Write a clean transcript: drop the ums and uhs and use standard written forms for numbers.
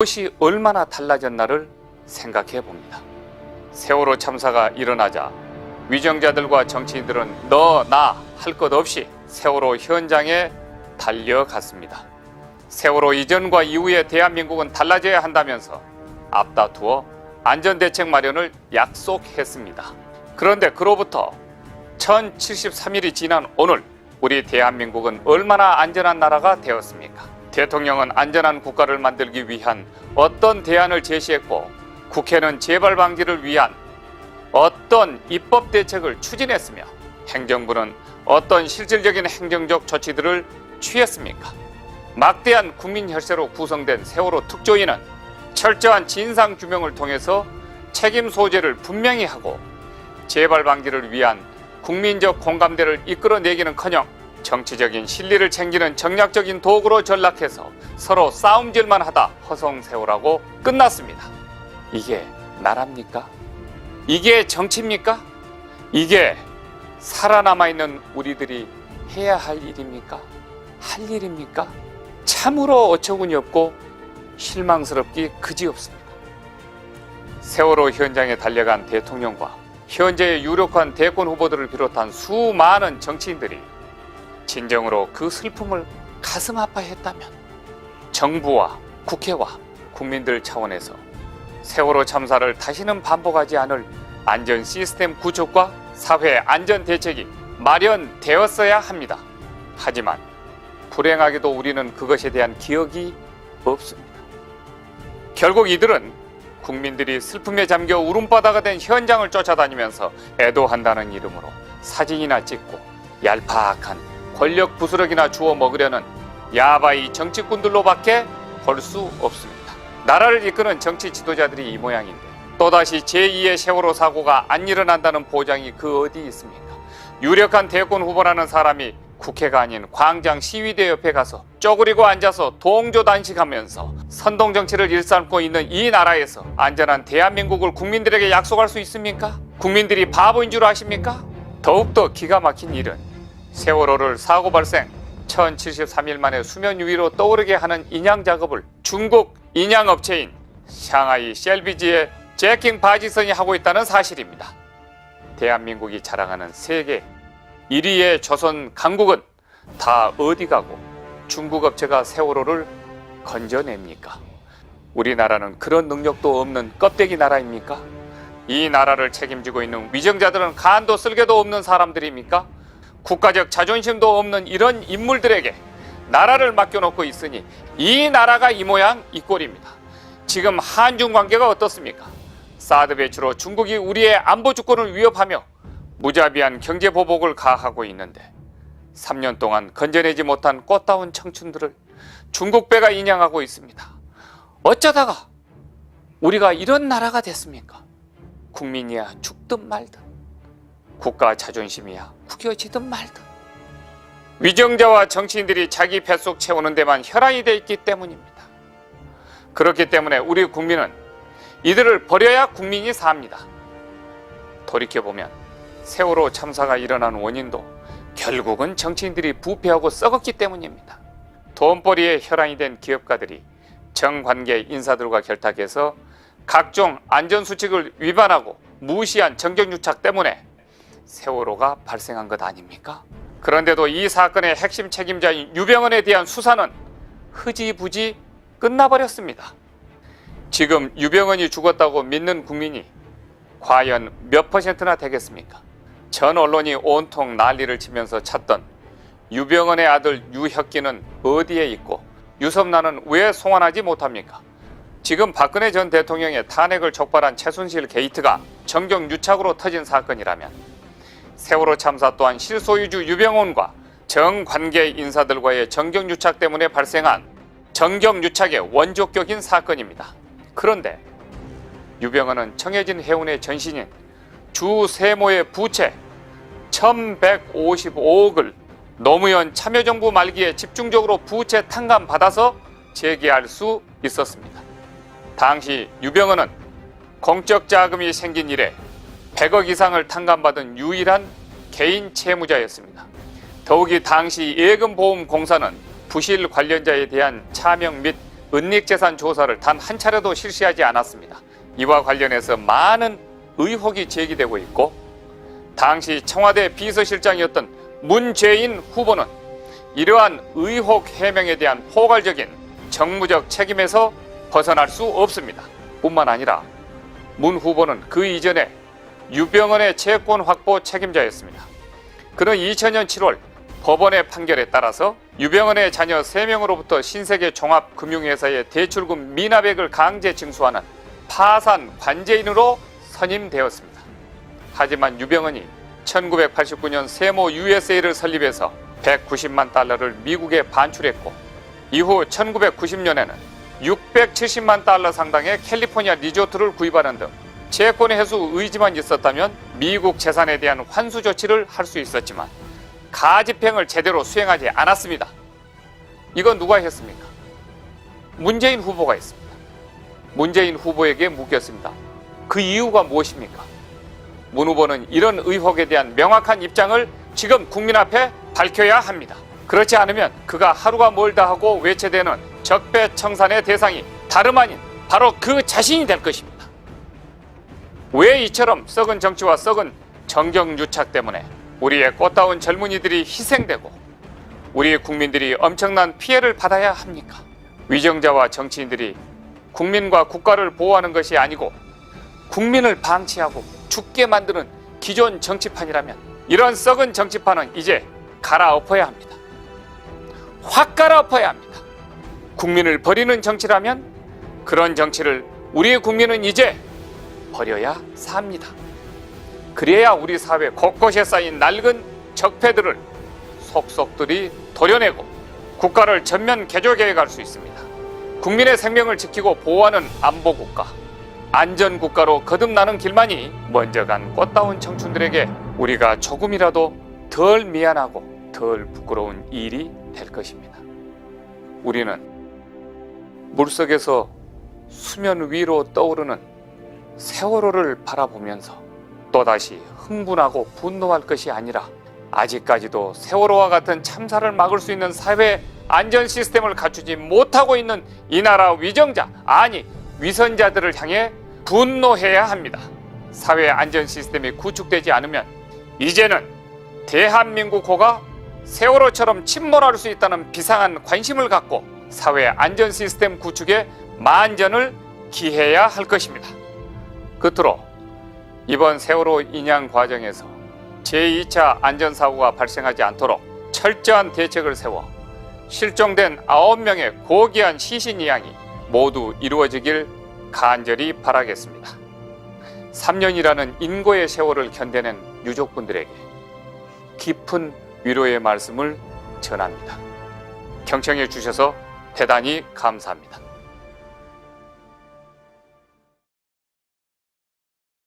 무엇이 얼마나 달라졌나를 생각해 봅니다. 세월호 참사가 일어나자 위정자들과 정치인들은 너, 나 할 것 없이 세월호 현장에 달려갔습니다. 세월호 이전과 이후에 대한민국은 달라져야 한다면서 앞다투어 안전대책 마련을 약속했습니다. 그런데 그로부터 1073일이 지난 오늘 우리 대한민국은 얼마나 안전한 나라가 되었습니까? 대통령은 안전한 국가를 만들기 위한 어떤 대안을 제시했고 국회는 재발 방지를 위한 어떤 입법 대책을 추진했으며 행정부는 어떤 실질적인 행정적 조치들을 취했습니까? 막대한 국민 혈세로 구성된 세월호 특조위는 철저한 진상 규명을 통해서 책임 소재를 분명히 하고 재발 방지를 위한 국민적 공감대를 이끌어내기는커녕 정치적인 실리를 챙기는 정략적인 도구로 전락해서 서로 싸움질만 하다 허송세월하고 끝났습니다. 이게 나라입니까? 이게 정치입니까? 이게 살아남아있는 우리들이 해야 할 일입니까? 할 일입니까? 참으로 어처구니 없고 실망스럽기 그지없습니다. 세월호 현장에 달려간 대통령과 현재의 유력한 대권 후보들을 비롯한 수많은 정치인들이 진정으로 그 슬픔을 가슴 아파했다면 정부와 국회와 국민들 차원에서 세월호 참사를 다시는 반복하지 않을 안전 시스템 구축과 사회 안전 대책이 마련되었어야 합니다. 하지만 불행하게도 우리는 그것에 대한 기억이 없습니다. 결국 이들은 국민들이 슬픔에 잠겨 울음바다가 된 현장을 쫓아다니면서 애도한다는 이름으로 사진이나 찍고 얄팍한 권력 부스러기나 주워 먹으려는 야바이 정치꾼들로밖에 볼 수 없습니다. 나라를 이끄는 정치 지도자들이 이 모양인데 또다시 제2의 세월호 사고가 안 일어난다는 보장이 그 어디 있습니까? 유력한 대권 후보라는 사람이 국회가 아닌 광장 시위대 옆에 가서 쪼그리고 앉아서 동조단식하면서 선동정치를 일삼고 있는 이 나라에서 안전한 대한민국을 국민들에게 약속할 수 있습니까? 국민들이 바보인 줄 아십니까? 더욱더 기가 막힌 일은 세월호를 사고 발생 1073일 만에 수면 위로 떠오르게 하는 인양 작업을 중국 인양업체인 샹하이 셀비지의 제킹 바지선이 하고 있다는 사실입니다. 대한민국이 자랑하는 세계 1위의 조선 강국은 다 어디 가고 중국 업체가 세월호를 건져냅니까? 우리나라는 그런 능력도 없는 껍데기 나라입니까? 이 나라를 책임지고 있는 위정자들은 간도 쓸개도 없는 사람들입니까? 국가적 자존심도 없는 이런 인물들에게 나라를 맡겨놓고 있으니 이 나라가 이 모양 이 꼴입니다. 지금 한중 관계가 어떻습니까? 사드 배치로 중국이 우리의 안보 주권을 위협하며 무자비한 경제 보복을 가하고 있는데 3년 동안 건져내지 못한 꽃다운 청춘들을 중국배가 인양하고 있습니다. 어쩌다가 우리가 이런 나라가 됐습니까? 국민이야 죽든 말든 국가 자존심이야 구겨지든 말든 위정자와 정치인들이 자기 뱃속 채우는 데만 혈안이 돼 있기 때문입니다. 그렇기 때문에 우리 국민은 이들을 버려야 국민이 삽니다. 돌이켜보면 세월호 참사가 일어난 원인도 결국은 정치인들이 부패하고 썩었기 때문입니다. 돈벌이에 혈안이 된 기업가들이 정관계 인사들과 결탁해서 각종 안전수칙을 위반하고 무시한 정경유착 때문에 세월호가 발생한 것 아닙니까? 그런데도 이 사건의 핵심 책임자인 유병언에 대한 수사는 흐지부지 끝나버렸습니다. 지금 유병언이 죽었다고 믿는 국민이 과연 몇 %나 되겠습니까? 전 언론이 온통 난리를 치면서 찾던 유병언의 아들 유혁기는 어디에 있고 유섭나는 왜 송환하지 못합니까? 지금 박근혜 전 대통령의 탄핵을 촉발한 최순실 게이트가 정경유착으로 터진 사건이라면 세월호 참사 또한 실소유주 유병언과 정관계 인사들과의 정경유착 때문에 발생한 정경유착의 원조격인 사건입니다. 그런데 유병언은 청해진 해운의 전신인 주세모의 부채 1155억을 노무현 참여정부 말기에 집중적으로 부채 탕감받아서 재개할 수 있었습니다. 당시 유병언은 공적 자금이 생긴 이래 100억 이상을 탕감받은 유일한 개인 채무자였습니다. 더욱이 당시 예금보험공사는 부실 관련자에 대한 차명 및 은닉재산 조사를 단 한 차례도 실시하지 않았습니다. 이와 관련해서 많은 의혹이 제기되고 있고, 당시 청와대 비서실장이었던 문재인 후보는 이러한 의혹 해명에 대한 포괄적인 정무적 책임에서 벗어날 수 없습니다. 뿐만 아니라 문 후보는 그 이전에 유병언의 채권 확보 책임자였습니다. 그는 2000년 7월 법원의 판결에 따라서 유병언의 자녀 3명으로부터 신세계 종합금융회사의 대출금 미납액을 강제 징수하는 파산 관제인으로 선임되었습니다. 하지만 유병언이 1989년 세모 USA를 설립해서 190만 달러를 미국에 반출했고, 이후 1990년에는 670만 달러 상당의 캘리포니아 리조트를 구입하는 등 채권 회수 의지만 있었다면 미국 재산에 대한 환수 조치를 할 수 있었지만 가집행을 제대로 수행하지 않았습니다. 이건 누가 했습니까? 문재인 후보가 했습니다. 문재인 후보에게 묻겠습니다. 그 이유가 무엇입니까? 문 후보는 이런 의혹에 대한 명확한 입장을 지금 국민 앞에 밝혀야 합니다. 그렇지 않으면 그가 하루가 멀다 하고 외쳐대는 적폐청산의 대상이 다름 아닌 바로 그 자신이 될 것입니다. 왜 이처럼 썩은 정치와 썩은 정경유착 때문에 우리의 꽃다운 젊은이들이 희생되고 우리 국민들이 엄청난 피해를 받아야 합니까? 위정자와 정치인들이 국민과 국가를 보호하는 것이 아니고 국민을 방치하고 죽게 만드는 기존 정치판이라면 이런 썩은 정치판은 이제 갈아엎어야 합니다. 확 갈아엎어야 합니다. 국민을 버리는 정치라면 그런 정치를 우리 국민은 이제 버려야 삽니다. 그래야 우리 사회 곳곳에 쌓인 낡은 적폐들을 속속들이 도려내고 국가를 전면 개조해갈 수 있습니다. 국민의 생명을 지키고 보호하는 안보국가, 안전국가로 거듭나는 길만이 먼저 간 꽃다운 청춘들에게 우리가 조금이라도 덜 미안하고 덜 부끄러운 일이 될 것입니다. 우리는 물속에서 수면 위로 떠오르는 세월호를 바라보면서 또다시 흥분하고 분노할 것이 아니라 아직까지도 세월호와 같은 참사를 막을 수 있는 사회 안전 시스템을 갖추지 못하고 있는 이 나라 위정자, 아니 위선자들을 향해 분노해야 합니다. 사회 안전 시스템이 구축되지 않으면 이제는 대한민국호가 세월호처럼 침몰할 수 있다는 비상한 관심을 갖고 사회 안전 시스템 구축에 만전을 기해야 할 것입니다. 끝으로 이번 세월호 인양 과정에서 제2차 안전사고가 발생하지 않도록 철저한 대책을 세워 실종된 9명의 고귀한 시신 이양이 모두 이루어지길 간절히 바라겠습니다. 3년이라는 인고의 세월을 견뎌낸 유족분들에게 깊은 위로의 말씀을 전합니다. 경청해 주셔서 대단히 감사합니다.